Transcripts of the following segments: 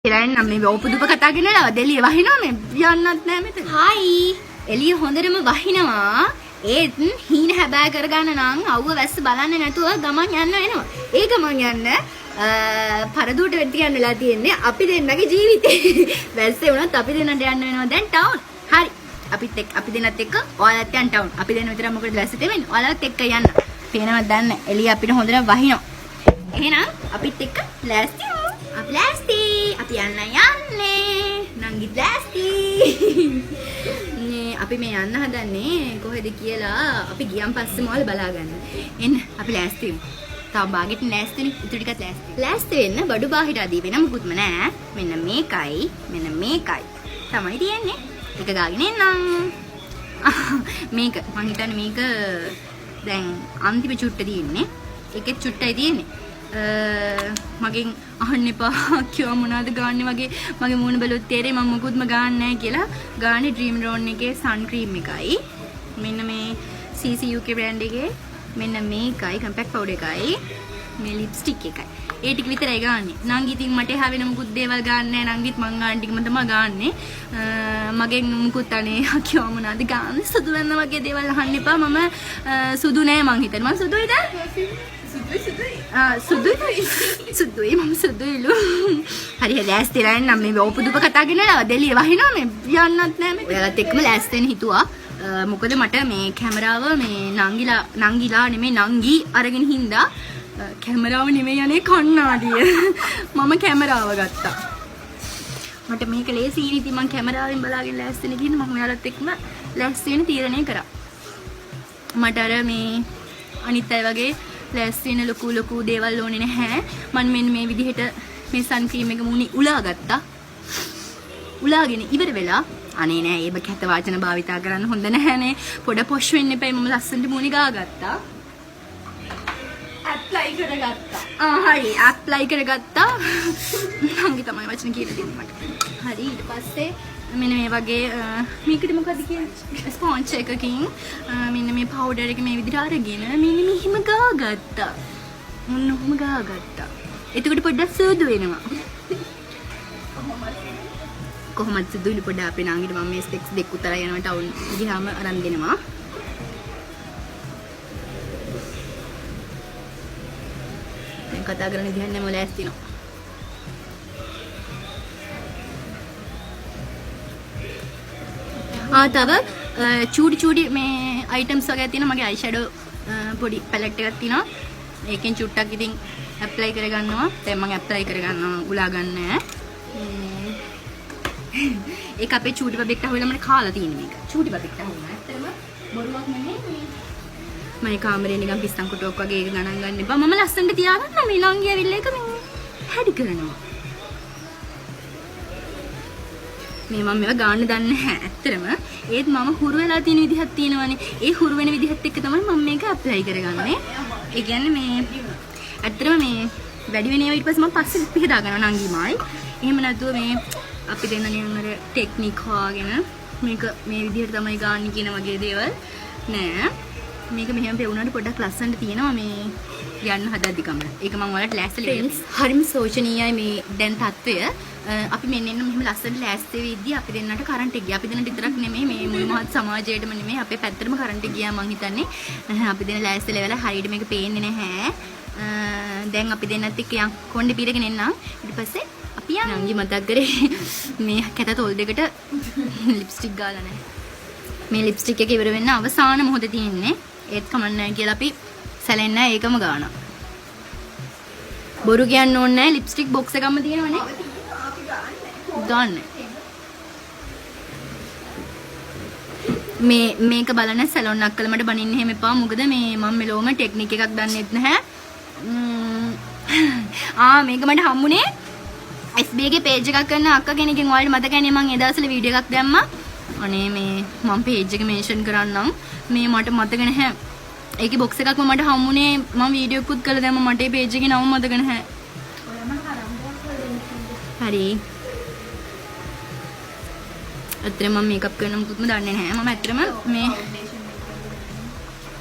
එරන් නම් මේ ඕපුදුප කතා කරනවා දෙලිය වහිනවා මේ යන්නත් නෑ මෙතන. හයි. එළිය හොඳටම වහිනවා. ඒත් හීන හැබෑ කරගන්න නම් අවුව වැස්ස බලන්නේ නැතුව ගමන් යන්න වෙනවා. ඒ ගමන් යන්න පරදුවට වෙන්න යන්න වෙලා තියෙන්නේ අපි දෙන්නගේ ජීවිතේ. වැස්සේ වුණත් අපි දෙන්නට යන්න වෙනවා දැන් ටවුන්. හරි. අපි දෙන්නත් එක්ක ඔයාලත් යන්න ටවුන්. අපි දෙන්න විතර මොකද වැස්සේ දෙවෙන්නේ? ඔයාලත් එක්ක යන්න. පේනවද දන්න එළිය අපිට හොඳට වහිනවා. එහෙනම් අපිත් එක්ක ලෑස්ති වුණා. අපි ලෑස්ති. අපි යන්නේ. නංගි ලෑස්ති. අපි මේ යන්න හදන්නේ කොහෙද කියලා අපි ගියන් පස්සේ මොකද බලාගන්න. එන්න අපි ලෑස්ති වෙමු. තව බාගෙට ලෑස්තිනේ. ඉතුරු ටිකත් ලෑස්ති. ලෑස්ති වෙන්න බඩු බාහිර ආදී වෙන මොකුත්ම නෑ. මෙන්න මේකයි. තමයි තියෙන්නේ. එක ගාගෙන එන්නම්. මේක මං හිතන්නේ මේක දැන් අන්තිම චුට්ට තියෙන්නේ. එකෙත් චුට්ටයි තියෙන්නේ. මගෙන් අහන්න එපා කිව්වා මොනවද ගාන්නේ වගේ මගේ මූණ බැලුවොත් තේරෙයි මම මොකුත්ම ගාන්නේ නැහැ කියලා. ගාන්නේ ඩ්‍රීම් රෝන් එකේ සන් ක්‍රීම් එකයි. මෙන්න මේ CC UK බ්‍රෑන්ඩ් එකේ මෙන්න මේකයි කම්පැක්ට් පවුඩර් එකයි. මේ ලිප්ස්ටික් එකයි. ඒ ටික විතරයි ගාන්නේ. නංගි ඉතින් මට එහා වෙන මොකුත් දේවල් ගාන්නේ නැහැ. නංගිත් මං ගාන ටිකම තමයි ගාන්නේ. මගෙන් මොකුත් අනේ කිව්වා මොනවද ගාන්නේ සුදු වෙන වගේ දේවල් අහන්න එපා. මම සුදු නෑ මං හිතන්නේ. මං සුදුයිද? සුදුයි මම සුදුයිලු. හරි ලෑස්ති වෙලා නම් මේ ඕපුදුප කතා කරනවා දෙලිය වහිනවා මේ යන්නත් නෑ මේ. ඔයාලත් එක්කම ලෑස්ති වෙන්න හිතුවා. මොකද මට මේ කැමරාව මේ නංගිලා නෙමෙයි නංගි අරගෙන හින්දා කැමරාව නෙමෙයි යන්නේ කණ්ණාඩිය. මම කැමරාව ගත්තා. මට මේක ලේසි ඉතින් මම කැමරාවෙන් බලාගෙන ලෑස්ති වෙන්න ගිහින් මම ඔයාලත් එක්කම ලෑස්ති වෙන්න තීරණය කරා. මට අර මේ අනිත් අය වගේ ලෑස්ති වෙන ලොකු දේවල් ඕනේ නැහැ. මම මෙන්න මේ විදිහට මේ සන් ක්‍රීම් එක මුණි උලා ගත්තා. උලාගෙන ඉවර වෙලා අනේ නෑ ඒක කැත වාචන භාවිතා කරන්න හොඳ නැහැනේ. පොඩ පොෂ් වෙන්න එපා. මම ලස්සනට මුණි ගාගත්තා. ඇප්ලයි කරගත්තා. හරි ඇප්ලයි කරගත්තා. නංගි තමයි වචන කියලා දෙන්නේ මට. හරි ඊට පස්සේ මෙන්න මේ වගේ මේකට මොකද කියන්නේ ස්පොන්ජ් එකකින් මෙන්න මේ පවුඩර් එක මේ විදිහට අරගෙන මෙන්න මෙහිම ගාගත්තා. මොනම ගාගත්තා. එතකොට පොඩ්ඩක් සූදු වෙනවා. කොහොමද සූදුලි පොඩ්ඩක් අපේ නාංගිට මම මේ ස්පෙක්ස් දෙක උතර යනවා ටවුන් ගියාම අරන් දෙනවා. දැන් කතා කරන විදිහක් නෑ මොලෑස් තිනවා. තව චූඩි මේ අයිටම්ස් වගේ තියෙනවා. මගේ අයිෂැඩෝ පොඩි පැලට් එකක් තියෙනවා. ඒකෙන් චුට්ටක් ඉතින් ඇප්ලයි කරගන්නවා. දැන් මම ඇප්ලයි කරගන්නවා උලා ගන්න නෑ. ඒක අපේ චූටි බබෙක්ට අහුවෙලා මම කාලා තියෙන මේක. චූටි බබෙක්ට අහුවෙලා. ඇත්තටම බොරුවක් නෙමෙයි. මම කාමරේ නිකන් පිස්සන් කොටුවක් වගේ ඒක ගණන් ගන්න එපා. මම ලස්සනට තියාගන්න මේ නංගි ඇවිල්ලා ඒක මේ හැඩි කරනවා. මේ මම මේවා ගන්න දන්නේ නැහැ ඇත්තටම. ඒත් මම හුරු වෙලා තියෙන විදිහක් තියෙනවානේ. ඒ හුරු වෙන විදිහත් එක්ක තමයි මම මේක ඇප්ලයි කරගන්නේ. ඒ කියන්නේ මේ ඇත්තටම මේ වැඩි වෙන ඒවා ඊට පස්සේ මම පස්සේ පිහදා ගන්නවා නංගිමයි. එහෙම නැතුව මේ අපි දෙන්න නිකන් අර ටෙක්නික් හොයාගෙන මේක මේ විදිහට තමයි ගන්න කියන වගේ දේවල් නෑ. මේක මෙහෙම පෙවුනට පොඩ්ඩක් ලස්සනට තියෙනවා මේ යන්න හදද්දි කම. ඒක මම ඔයාලට ලෑස්ති වෙන්න. හරිම සෝචනීයයි මේ දැන් තත්ත්වය. අපි මෙන්න මෙහෙම ලස්සනට ලෑස්ති වෙද්දී අපි දෙන්නට කරන්ට් එක ගියා. අපි දෙන්නට විතරක් නෙමෙයි මේ මුළු මහත් සමාජයේටම නෙමෙයි අපේ පැත්තටම කරන්ට් එක ගියා මං හිතන්නේ. අපි දෙන්න ලෑස්තිලා වෙලා හරියට මේක පේන්නේ නැහැ. දැන් අපි දෙන්නත් එක්ක යන් කොණ්ඩේ පීරගෙන එන්නම්. ඊට පස්සේ අපි යන් නංගි මතක් කරේ මේ කැත තොල් දෙකට ලිප්ස්ටික් ගාලා නැහැ. මේ ලිප්ස්ටික් එක ඉවර වෙන්න අවසාන මොහොතේ තියෙන්නේ. ඒත් කමන්නේ නැහැ කියලා අපි සැලෙන්නේ නැහැ ඒකම ගානවා. බොරු කියන්න ඕනේ නැහැ ලිප්ස්ටික් බොක්ස් එකක්ම තියෙනවනේ. ගන්න. මේක බලන්න සැලොන් අක්කල මට බනින්න එහෙම එපා. මොකද මේ මම මෙලොවම ටෙක්නික් එකක් දන්නෙත් නැහැ. මේක මට හම්බුනේ FB එකේ පේජ් එකක් කරන අක්ක කෙනකින්. ඔයාලට මතකයිනේ මම ඒ දවස්වල වීඩියෝ එකක් දැම්මා. අනේ මේ මම පේජ් එක මෙන්ෂන් කරන්නම්. මේ මට මතක නැහැ. ඒකේ බොක්ස් එකක්ම මට හම්බුනේ මම වීඩියෝ එකකුත් කළා දැම්ම මට ඒ පේජ් එකේ නම මතක නැහැ. හරි. ඇත්තටම මම මේකප් කරන මුකුත්ම දන්නේ නැහැ. මම ඇත්තටම මේ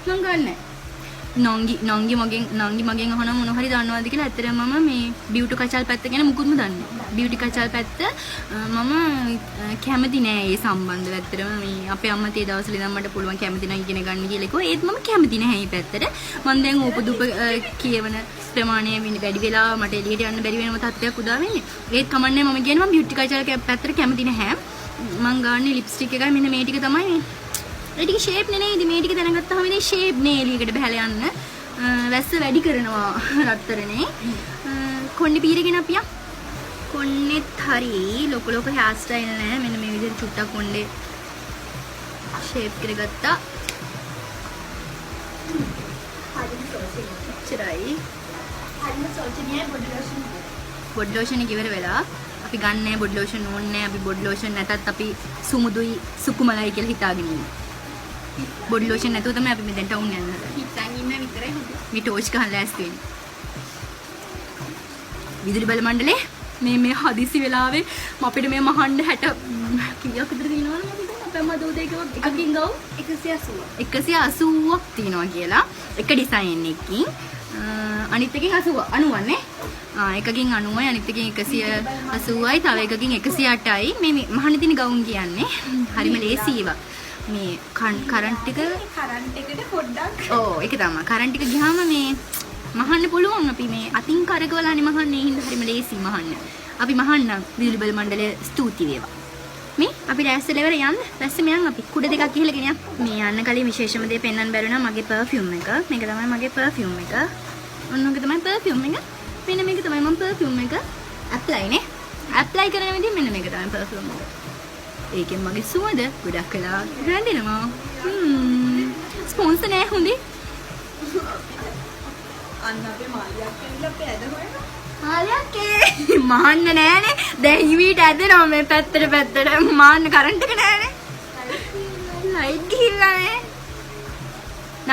මම ගන්නෑ. නංගි මගෙන් අහන මොන හරි දන්නවද කියලා. ඇත්තටම මම මේ බියුටි කචල් පැත්ත ගැන මුකුත්ම දන්නේ නැහැ. බියුටි කචල් පැත්ත මම කැමති නෑ ඒ සම්බන්ධව. ඇත්තටම මේ අපේ අම්මා තේ දවස්වල ඉඳන් මට පුළුවන් කැමති නම් ඉගෙන ගන්න කියලා කිව්වා. ඒත් මම කැමති නැහැ මේ පැත්තට. මම දැන් උපදුප කියවන ප්‍රමාණය වැඩි වෙලා මට එළියට යන්න බැරි වෙනම තත්ත්වයක් උදා වෙන්නේ. ඒත් කමන්නේ මම කියන්නේ මම බියුටි කචල් පැත්තට කැමති නැහැ. මං ගාන්නේ ලිප්ස්ටික් එකයි මෙන්න මේ ටික තමයි. ඒ ටික ෂේප් නේ මේ ටික දැනගත්තාම ඉතින් ෂේප් නේ එළියකට බහලා යන්න. වැස්ස වැඩි කරනවා රත්තරනේ. කොණ්ඩේ පීරගෙන අපියා. කොණ්ඩෙත් හරි ලොකු ලොකු හෑර් ස්ටයිල් නෑ. මෙන්න මේ විදිහට චුට්ටක් කොණ්ඩේ ෂේප් කරගත්තා. චරයි. බොඩි ලෝෂන් එක ඉවර වෙලා අපි ගන්නෑ බොඩි ලෝෂන් ඕනේ නෑ. අපි බොඩි ලෝෂන් නැතත් අපි සුමුදුයි සුකුමලයි කියලා හිතාගෙන ඉන්නේ. බොඩි ලෝෂන් නැතුව තමයි අපි මෙතෙන්ට වුන් යන්න හදන්නේ. හිතන් ඉන්න විතරයි හොඳ. මේ ටෝච් ගහලා ලෑස්ති වෙන්න. විදුලි බල මණ්ඩලේ මේ හදිසි වෙලාවේ අපිට මේ මහන්න 60 කීයක් විතර දිනවද මම අපේ අම්මා දෝ දෙකක් එකකින් ගව 180ක් තියෙනවා කියලා. එක ඩිසයින් එකකින් අනිත් එකකින් 90 නේ. එකකින් 90යි අනිත් එකකින් 180යි තව එකකින් 108යි. මේ මහන්න තියෙන ගවුම් කියන්නේ හරිම ලේසි ඒවා. මේ කරන්ට් එකට පොඩ්ඩක් ඒක තමයි. කරන්ට් එක ගියාම මේ මහන්න පුළුවන්. අපි මේ අතින් කරකවලානේ මහන්නේ. හින්දා හරිම ලේසි මහන්න. අපි මහන්න විදුලි බල මණ්ඩලයේ ස්තුති වේවා. මේ අපි රැස්සල ඉවර යන්න. රැස්සෙම යන් අපි කුඩ දෙකක් ගිහලා ගෙන යන්න. මේ යන්න කලින් විශේෂම දේ පෙන්වන්න බැරුණා මගේ පර්ෆියුම් එක. මේක තමයි මගේ පර්ෆියුම් එක. ඔන්න ඔක තමයි පර්ෆියුම් එක. මෙන්න මේක තමයි මම පර්ෆියුම් එක ඇප්ලයි නේ. ඇප්ලයි කරන විදිහ මෙන්න මේක තමයි පර්ෆියුම් එක. ඒකෙන් මගේ සුවඳ ගොඩක් වෙලා රැඳෙනවා. ස්පොන්සර් නෑ හොඳේ. අන්න අපේ මාලියක් ඇවිල්ලා අපේ ඇද හොයනවා. මාලියක් මහන්න නෑනේ. දැන් හිමීට ඇදෙනවා මේ පැත්තට. මහන්න කරන්ට් එක නෑනේ. ලයිට් ගිහිල්ලා නේ.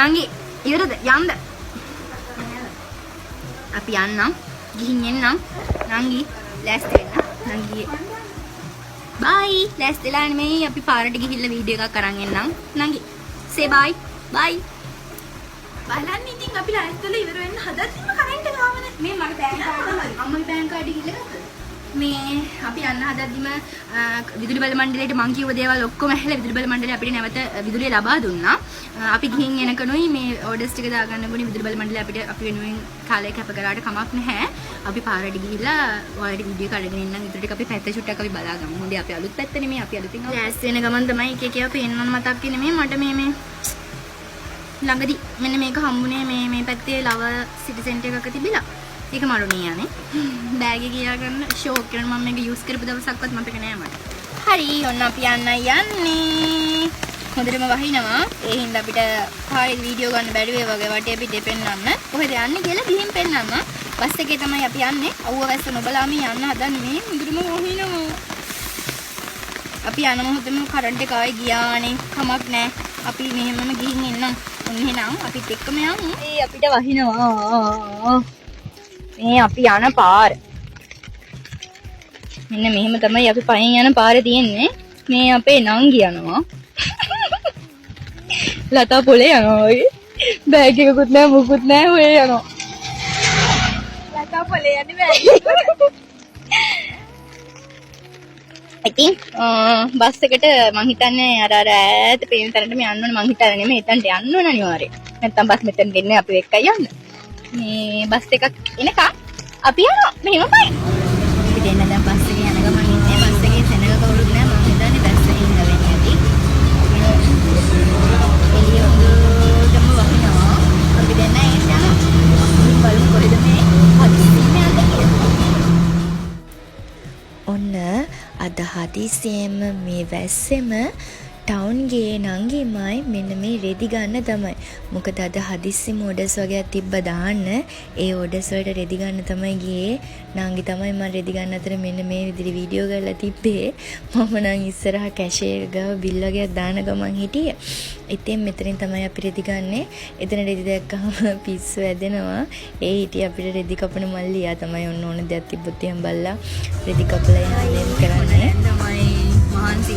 නංගි ඉවරද? යන්න. අපි යන්නම්. ගිහින් එන්නම්. නංගි ලෑස්ති වෙන්න. නංගි bye. ලෑස්තිලා නෙමෙයි අපි පාරට ගිහිල්ලා වීඩියෝ එකක් අරන් එන්නම්. නංගි say bye. bye. බලන්න ඉතින් අපි ලෑස්තිලා ඉවර වෙන්න හදද්දිම කරන්ට් එක ආවනේ. මේ මගේ පෑන් කාඩ් අම්මගේ පෑන් කාඩ් ගිහිල්ලා ගත්තද? මේ අපි යන්න හදද්දිම විදුලි බල මණ්ඩලයට මං කියව දේවල් ඔක්කොම ඇහලා විදුලි බල මණ්ඩලය අපිට නැවත විදුලිය ලබා දුන්නා. අපි ගිහින් එනකනුයි මේ ඕඩර්ස් ටික දාගන්න ඕනේ. විදුලි බල මණ්ඩලය අපිට අපි වෙනුවෙන් කාලය කැප කරාට කමක් නැහැ. අපි පාරට ගිහිල්ලා ඔයාලට වීඩියෝ එක අරගෙන ඉන්නම්. ඊට ටික අපි පැත්ත චුට්ටක් අපි බලාගමු. හොඳයි අපි අලුත් පැත්ත නෙමෙයි අපි අලුතින් ලෑස්ති වෙන ගමන් තමයි එක එක අපි එන්නන මතක් වෙන්නේ. මට මේ ළඟදී මෙන්න මේක හම්බුනේ මේ පැත්තේ ලව සිටි සෙන්ටර් එකක තිබිලා. ඒක මරුණේ යන්නේ. බෑග් එක ගියා ගන්න ෂෝක් කරන මම මේක යූස් කරපු දවසක්වත් මතක නෑ මට. හරි ඔන්න අපි යන්නේ. හොඳටම වහිනවා. ඒ හින්දා අපිට කාලේ වීඩියෝ ගන්න බැරි වේ වගේ වටේ පිටේ පෙන්නන්න. කොහෙද යන්නේ කියලා ගිහින් පෙන්නන්න. බස් එකේ තමයි අපි යන්නේ. අවුව වැස්ස නොබලාම යන්න හදන්නේ. මුදුරම වහිනවා. අපි යන මොහොතේම කරන්ට් එක ආයි ගියානේ. කමක් නෑ. අපි මෙහෙමම ගිහින් එන්නම්. ඔන්න එහෙනම් අපිත් එක්කම යමු. ඒ අපිට වහිනවා. මේ අපි යන පාර. මෙන්න මෙහෙම තමයි අපි පයින් යන පාර තියෙන්නේ. මේ අපේ නංගි යනවා. ලතා පොලේ යනවා ඔය. බෑග් එකකුත් නැහැ මොකුත් නැහැ ඔය යනවා. ලතා පොලේ යන්නේ බෑග් එක. ඉතින් බස් එකට මං හිතන්නේ අර ඈත පේන තැනට මේ යන්න ඕනේ. මං හිතන්නේ නෙමෙයි එතනට යන්න ඕනේ අනිවාර්යෙන්. නැත්තම් බස් මෙතන දෙන්නේ අපි එක්කයි යන්න. මේ බස් එකක් එනකම් අපි යනවා. මෙහෙම පයි. අපි දෙන්න දැන් බස් එකේ යන ගමන් ඉන්නේ. බස් එකේ සෙනග කවුරුත් නැහැ. මම හිතන්නේ බස් එකේ ඉන්න වෙන්නේ ඇති. එළිය හොඳටම වහිනවා. අපි දෙන්න ඒත් යනවා. බලමු කොහෙද මේ හදිස්සියෙම යන්නේ කියලා. ඔන්න අද හදිසියෙම මේ වැස්සෙම ටවුන් ගියේ නංගිමයි මෙන්න මේ රෙදි ගන්න තමයි. මොකද අද හදිස්සි ඕඩර්ස් වගේක් තිබ්බ දාන්න. ඒ ඕඩර්ස් වලට රෙදි ගන්න තමයි ගියේ. නංගි තමයි මම රෙදි ගන්න අතර මෙන්න මේ විදිහට වීඩියෝ කරලා තිබ්බේ. මම නම් ඉස්සරහා කැෂේ ගාව බිල් වගේක් දාන ගමන් හිටියේ. ඉතින් මෙතනින් තමයි අපි රෙදි ගන්නෙ. එතන රෙදි දැක්කම පිස්සු ඇදෙනවා. ඒ හිටිය අපිට රෙදි කපන මල්ලියා තමයි ඔන්න ඕන දෙයක් තිබ්බොත් එහෙම බල්ලා රෙදි කපලා යන්නේ කරන්නේ. තමයි මහන්සි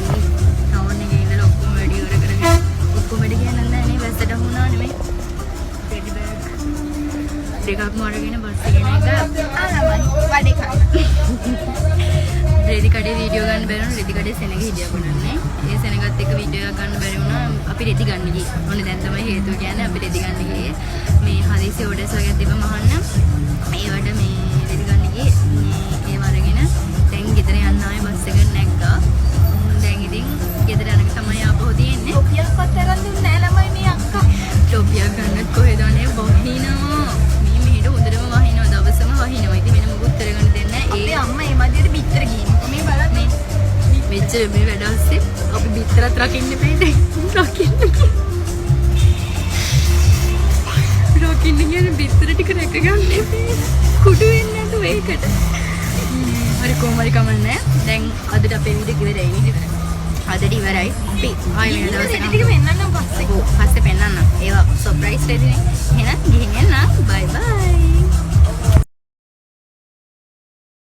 ටවුන් එකේ ඉඳලා ඔක්කොම වැඩි ඉවර කරගෙන ඔක්කොම වැඩි කියන්නේ නැහැ නේ වැස්සට වුණා නෙමෙයි. රෙදි බෑග් බිත්‍ර එකක්ම අරගෙන බස් එකේ වඩේ කන්න. රෙදි කඩේ වීඩියෝ ගන්න බැරි වුණා. රෙදි කඩේ සෙනග හිටියා කොනන්නේ. ඒ සෙනගත් එක්ක වීඩියෝ එකක් ගන්න බැරි වුණා. අපි රෙදි ගන්න ගියේ. ඔන්න දැන් තමයි හේතුව කියන්නේ අපි රෙදි ගන්න ගියේ. මේ හදිසි ඕඩර්ස් වගේ තිබ්බ මහන්න. ඒවට මේ රෙදි ගන්න ගියේ. ඒව අරගෙන දැන් ගෙදර යන්න ආයේ බස් එක නැග්ගා. දැන් ඉතින් ගෙදර යනක තමයි ආපහු තියෙන්නේ. ටොපියක්වත් අරන් දුන්නේ නැහැ ළමයි මේ අක්කා. ටොපියක් ගන්නත් කොහෙද අනේ වහිනවා. මේ මෙහෙට හොඳටම වහිනවා. දවසම වහිනවා. ඉතින් වෙන මොකුත් කරගන්න දෙන්නේ නැහැ. අපේ අම්මා මේ මැදියට බිත්තර ගිහින් මේ බලන්න මෙච්චර මේ වැඩ අස්සේ අපි බිත්තරත් රකින්න බෑනේ. රකින්න කියන බිත්තර ටික රැක ගන්න එපේ. කුඩු වෙන්නේ නැතුව ඒකට. හරි කොහොමරි කමන්නේ. දැන් අදට අපේ වීඩියෝ ඉවරයි නේද? අදට ඉවරයි. අපි ආයෙ වෙන දවසක ටික වෙන්නන්න පස්සේ. පස්සේ පෙන්නන්න. ඒවා සර්ප්‍රයිස් දෙන්නේ. එහෙනම් ගිහින් එන්න. බයි බයි.